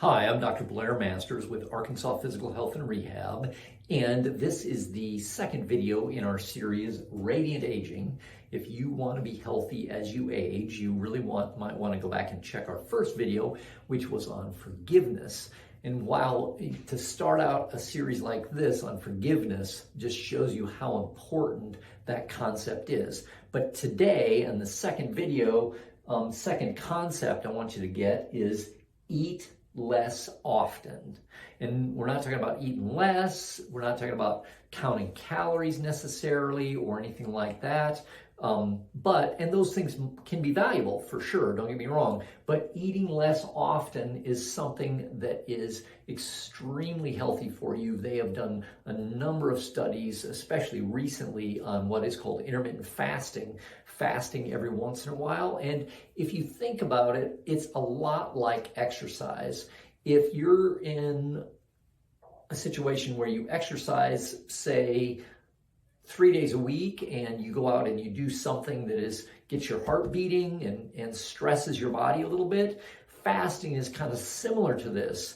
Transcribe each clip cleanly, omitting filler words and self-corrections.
Hi, I'm Dr. Blair Masters with Arkansas Physical Health and Rehab, and this is the second video in our series, Radiant Aging. If you want to be healthy as you age, you really might want to go back and check our first video, which was on forgiveness. And while to start out a series like this on forgiveness just shows you how important that concept is. But today, in the second video, second concept I want you to get is eat less often. And we're not talking about eating less, we're not talking about counting calories necessarily or anything like that. And those things can be valuable for sure, don't get me wrong, but eating less often is something that is extremely healthy for you. They have done a number of studies, especially recently, on what is called intermittent fasting every once in a while. And if you think about it, it's a lot like exercise. If you're in a situation where you exercise, say, 3 days a week, and you go out and you do something that gets your heart beating and stresses your body a little bit, fasting is kind of similar to this.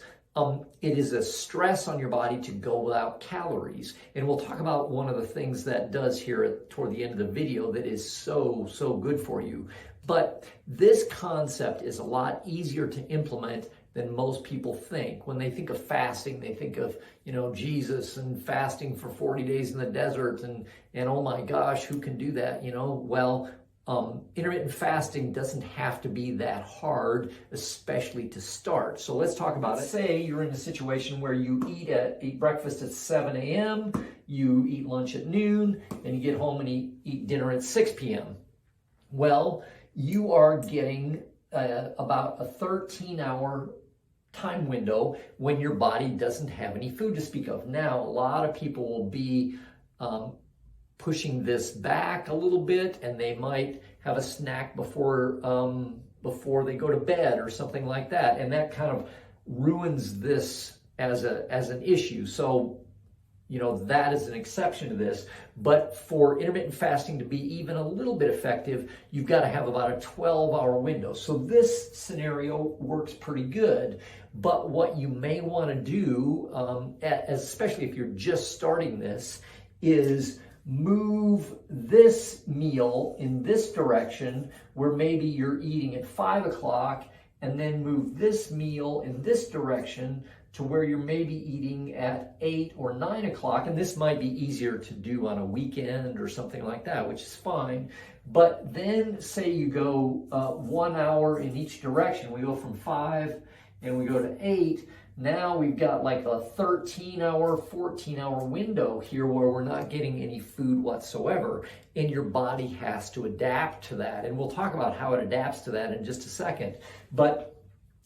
It is a stress on your body to go without calories. And we'll talk about one of the things that does here toward the end of the video that is so good for you. But this concept is a lot easier to implement than most people think. When they think of fasting, they think of, Jesus and fasting for 40 days in the desert and oh my gosh, who can do that? Well, intermittent fasting doesn't have to be that hard, especially to start. So let's talk about it. Say you're in a situation where you eat breakfast at 7 a.m., you eat lunch at noon, and you get home and eat dinner at 6 p.m. Well, you are getting about a 13-hour time window when your body doesn't have any food to speak of. Now, a lot of people will be pushing this back a little bit, and they might have a snack before they go to bed or something like that, and that kind of ruins this as an issue. So that is an exception to this. But for intermittent fasting to be even a little bit effective, you've got to have about a 12-hour window. So this scenario works pretty good. But what you may want to do, especially if you're just starting this, is move this meal in this direction where maybe you're eating at 5 o'clock, and then move this meal in this direction to where you're maybe eating at 8 or 9 o'clock. And this might be easier to do on a weekend or something like that, which is fine. But then say you go 1 hour in each direction. We go from 5 and we go to 8. Now we've got like a 13-hour, 14-hour window here where we're not getting any food whatsoever. And your body has to adapt to that. And we'll talk about how it adapts to that in just a second. But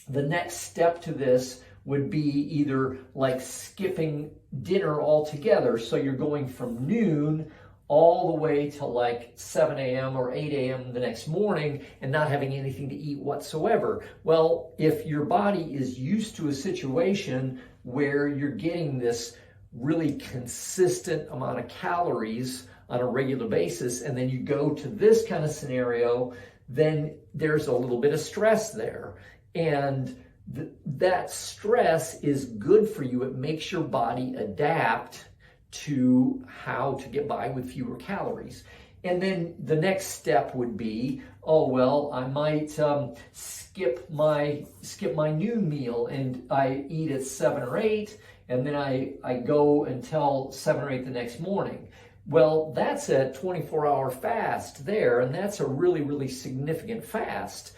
the next step to this would be either like skipping dinner altogether. So you're going from noon all the way to like 7 a.m. or 8 a.m. the next morning and not having anything to eat whatsoever. Well, if your body is used to a situation where you're getting this really consistent amount of calories on a regular basis, and then you go to this kind of scenario, then there's a little bit of stress there. And that stress is good for you. It makes your body adapt to how to get by with fewer calories. And then the next step would be, I might skip my noon meal and I eat at 7 or 8, and then I go until 7 or 8 the next morning. Well, that's a 24-hour fast there, and that's a really significant fast.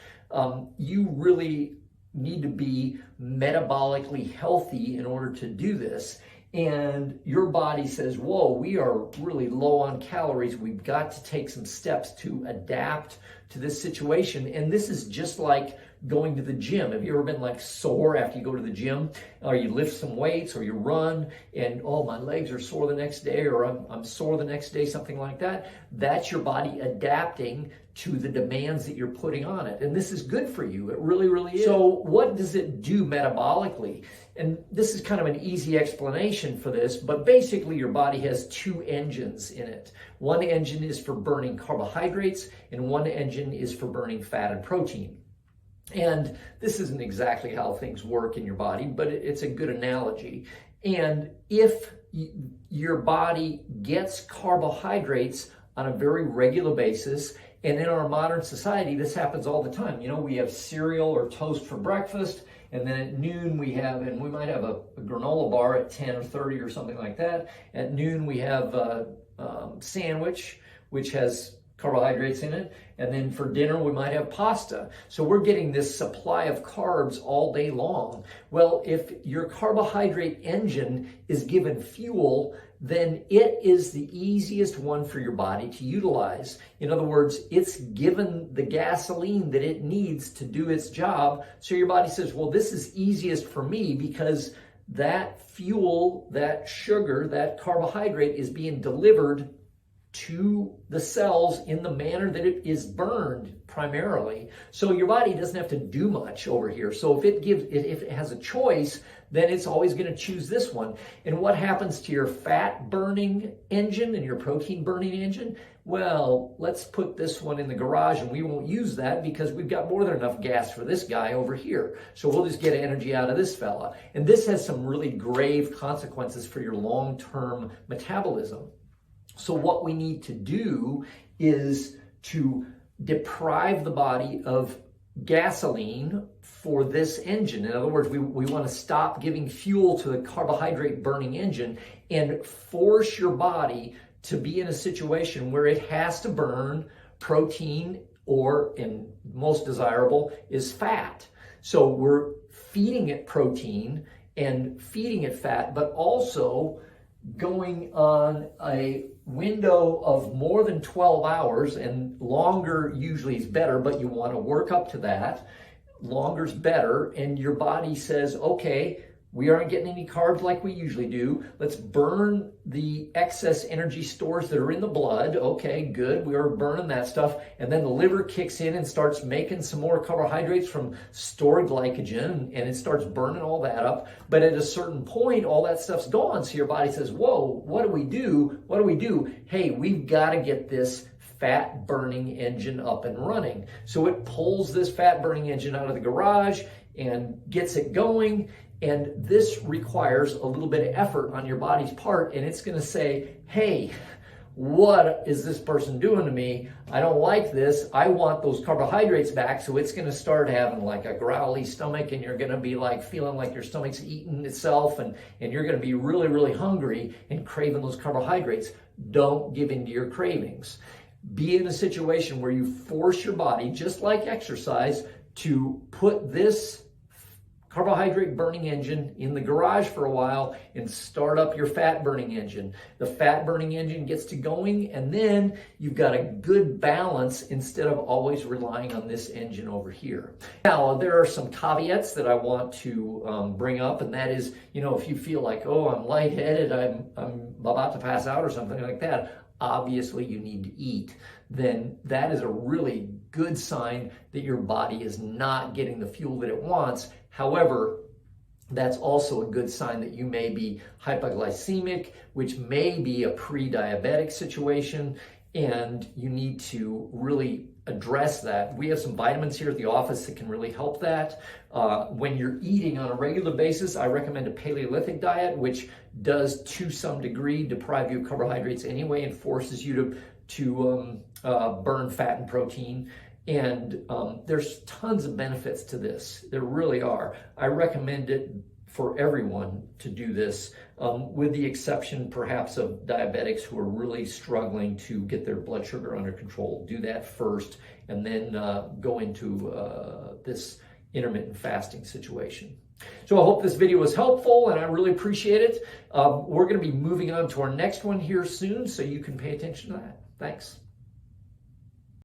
You really need to be metabolically healthy in order to do this. And your body says, whoa, we are really low on calories. We've got to take some steps to adapt to this situation. And this is just like going to the gym. Have you ever been like sore after you go to the gym, or you lift some weights, or you run and my legs are sore the next day, or I'm sore the next day, something like that? That's your body adapting to the demands that you're putting on it. And this is good for you. It really is. So what does it do metabolically? And this is kind of an easy explanation for this, but basically your body has two engines in it. One engine is for burning carbohydrates, and one engine is for burning fat and protein. And this isn't exactly how things work in your body, but it's a good analogy. And if your body gets carbohydrates on a very regular basis, and in our modern society, this happens all the time. You know, we have cereal or toast for breakfast, and then at noon we might have a granola bar at 10 or 30 or something like that. At noon we have a sandwich, which has carbohydrates in it, and then for dinner we might have pasta. So we're getting this supply of carbs all day long. Well, if your carbohydrate engine is given fuel, then it is the easiest one for your body to utilize. In other words, it's given the gasoline that it needs to do its job. So your body says, well, this is easiest for me because that fuel, that sugar, that carbohydrate is being delivered to the cells in the manner that it is burned primarily. So your body doesn't have to do much over here. So if it has a choice, then it's always going to choose this one. And what happens to your fat burning engine and your protein burning engine? Well, let's put this one in the garage and we won't use that because we've got more than enough gas for this guy over here. So we'll just get energy out of this fella. And this has some really grave consequences for your long-term metabolism. So what we need to do is to deprive the body of gasoline for this engine. In other words, we want to stop giving fuel to the carbohydrate burning engine and force your body to be in a situation where it has to burn protein, or, and most desirable, is fat. So we're feeding it protein and feeding it fat, but also going on a window of more than 12 hours, and longer usually is better, but you want to work up to that. Longer's better, and your body says, okay, we aren't getting any carbs like we usually do. Let's burn the excess energy stores that are in the blood. Okay, good. We are burning that stuff. And then the liver kicks in and starts making some more carbohydrates from stored glycogen, and it starts burning all that up. But at a certain point, all that stuff's gone. So your body says, whoa, what do we do? What do we do? Hey, we've got to get this fat burning engine up and running. So it pulls this fat burning engine out of the garage and gets it going. And this requires a little bit of effort on your body's part, and it's going to say, hey, what is this person doing to me? I don't like this. I want those carbohydrates back. So it's going to start having like a growly stomach, and you're going to be like feeling like your stomach's eating itself, and you're going to be really, really hungry and craving those carbohydrates. Don't give in to your cravings. Be in a situation where you force your body, just like exercise, to put this carbohydrate burning engine in the garage for a while and start up your fat burning engine. The fat burning engine gets to going, and then you've got a good balance instead of always relying on this engine over here. Now, there are some caveats that I want to bring up, and that is, you know, if you feel like, oh, I'm lightheaded, I'm about to pass out or something like that, obviously you need to eat. Then that is a really good sign that your body is not getting the fuel that it wants. However, that's also a good sign that you may be hypoglycemic, which may be a pre-diabetic situation, and you need to really address that. We have some vitamins here at the office that can really help that. When you're eating on a regular basis, I recommend a Paleolithic diet, which does to some degree deprive you of carbohydrates anyway and forces you to burn fat and protein. And there's tons of benefits to this. There really are. I recommend it for everyone to do this, with the exception perhaps of diabetics who are really struggling to get their blood sugar under control. Do that first, and then go into this intermittent fasting situation. So I hope this video was helpful, and I really appreciate it. We're going to be moving on to our next one here soon, so you can pay attention to that. Thanks.